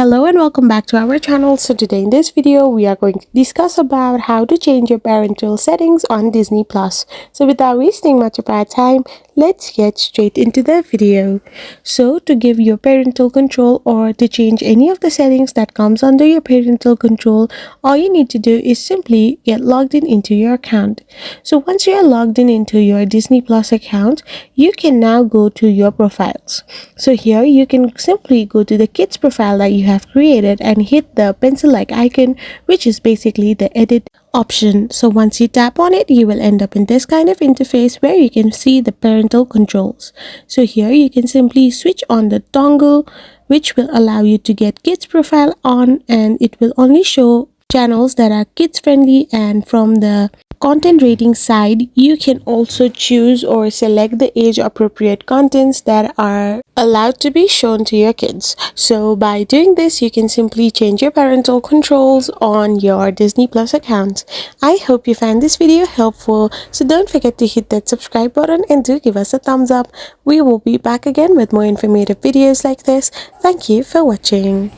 Hello and welcome back to our channel. So today in this video we are going to discuss about how to change your parental settings on Disney Plus. So without wasting much of our time, let's get straight into the video. So to give your parental control or to change any of the settings that comes under your parental control, all you need to do is simply get logged in into your account. So once you are logged in into your Disney Plus account, you can now go to your profiles. So here you can simply go to the kids profile that you have created and hit the pencil like icon, which is basically the edit option. So once you tap on it, you will end up in this kind of interface where you can see the parental controls. So here you can simply switch on the toggle, which will allow you to get kids profile on, and it will only show channels that are kids friendly. And from the content rating side, you can also choose or select the age appropriate contents that are allowed to be shown to your kids. So by doing this, you can simply change your parental controls on your Disney Plus account. I hope you found this video helpful, so don't forget to hit that subscribe button and do give us a thumbs up. We will be back again with more informative videos like this. Thank you for watching.